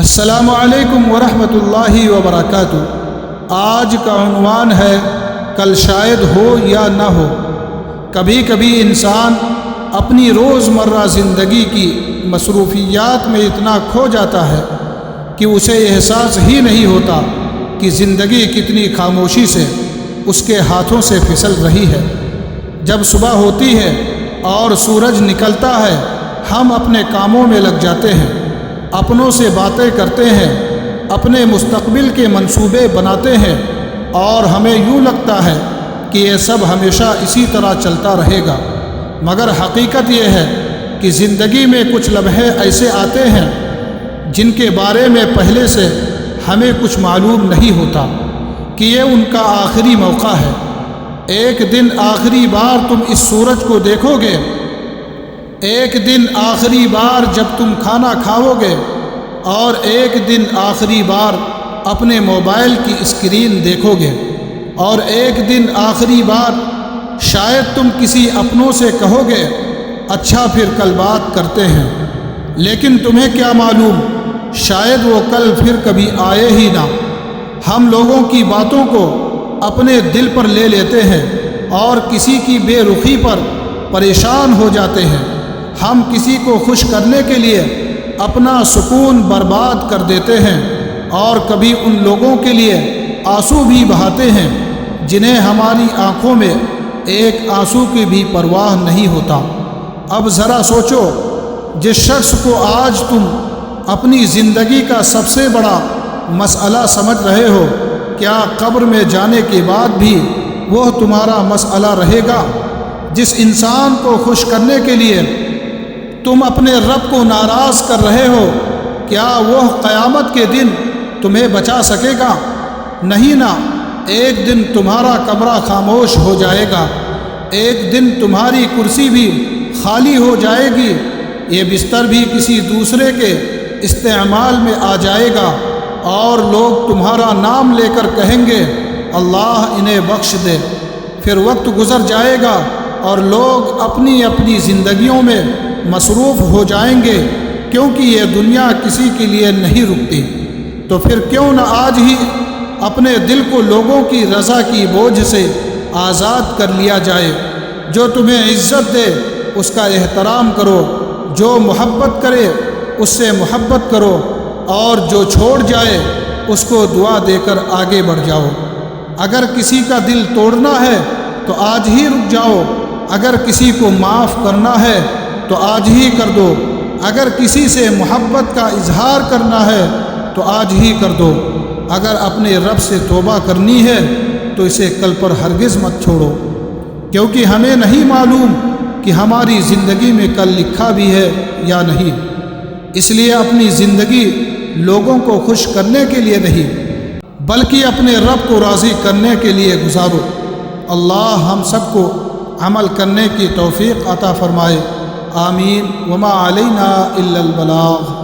السلام علیکم ورحمۃ اللہ وبرکاتہ۔ آج کا عنوان ہے کل شاید ہو یا نہ ہو۔ کبھی کبھی انسان اپنی روزمرہ زندگی کی مصروفیات میں اتنا کھو جاتا ہے کہ اسے احساس ہی نہیں ہوتا کہ زندگی کتنی خاموشی سے اس کے ہاتھوں سے پھسل رہی ہے۔ جب صبح ہوتی ہے اور سورج نکلتا ہے، ہم اپنے کاموں میں لگ جاتے ہیں، اپنوں سے باتیں کرتے ہیں، اپنے مستقبل کے منصوبے بناتے ہیں، اور ہمیں یوں لگتا ہے کہ یہ سب ہمیشہ اسی طرح چلتا رہے گا۔ مگر حقیقت یہ ہے کہ زندگی میں کچھ لمحے ایسے آتے ہیں جن کے بارے میں پہلے سے ہمیں کچھ معلوم نہیں ہوتا کہ یہ ان کا آخری موقع ہے۔ ایک دن آخری بار تم اس سورج کو دیکھو گے، ایک دن آخری بار جب تم کھانا کھاؤ گے، اور ایک دن آخری بار اپنے موبائل کی اسکرین دیکھو گے، اور ایک دن آخری بار شاید تم کسی اپنوں سے کہو گے اچھا پھر کل بات کرتے ہیں، لیکن تمہیں کیا معلوم شاید وہ کل پھر کبھی آئے ہی نہ۔ ہم لوگوں کی باتوں کو اپنے دل پر لے لیتے ہیں اور کسی کی بے رخی پر پریشان ہو جاتے ہیں۔ ہم کسی کو خوش کرنے کے لیے اپنا سکون برباد کر دیتے ہیں، اور کبھی ان لوگوں کے لیے آنسو بھی بہاتے ہیں جنہیں ہماری آنکھوں میں ایک آنسو کی بھی پرواہ نہیں ہوتا۔ اب ذرا سوچو، جس شخص کو آج تم اپنی زندگی کا سب سے بڑا مسئلہ سمجھ رہے ہو، کیا قبر میں جانے کے بعد بھی وہ تمہارا مسئلہ رہے گا؟ جس انسان کو خوش کرنے کے لیے تم اپنے رب کو ناراض کر رہے ہو، کیا وہ قیامت کے دن تمہیں بچا سکے گا؟ نہیں نا۔ ایک دن تمہارا کمرہ خاموش ہو جائے گا، ایک دن تمہاری کرسی بھی خالی ہو جائے گی، یہ بستر بھی کسی دوسرے کے استعمال میں آ جائے گا، اور لوگ تمہارا نام لے کر کہیں گے اللہ انہیں بخش دے۔ پھر وقت گزر جائے گا اور لوگ اپنی اپنی زندگیوں میں مصروف ہو جائیں گے، کیونکہ یہ دنیا کسی کے لیے نہیں رکتی۔ تو پھر کیوں نہ آج ہی اپنے دل کو لوگوں کی رضا کی بوجھ سے آزاد کر لیا جائے۔ جو تمہیں عزت دے اس کا احترام کرو، جو محبت کرے اس سے محبت کرو، اور جو چھوڑ جائے اس کو دعا دے کر آگے بڑھ جاؤ۔ اگر کسی کا دل توڑنا ہے تو آج ہی رک جاؤ، اگر کسی کو معاف کرنا ہے تو آج ہی کر دو، اگر کسی سے محبت کا اظہار کرنا ہے تو آج ہی کر دو، اگر اپنے رب سے توبہ کرنی ہے تو اسے کل پر ہرگز مت چھوڑو، کیونکہ ہمیں نہیں معلوم کہ ہماری زندگی میں کل لکھا بھی ہے یا نہیں۔ اس لیے اپنی زندگی لوگوں کو خوش کرنے کے لیے نہیں بلکہ اپنے رب کو راضی کرنے کے لیے گزارو۔ اللہ ہم سب کو عمل کرنے کی توفیق عطا فرمائے، آمین۔ وما علینا الا البلاغ۔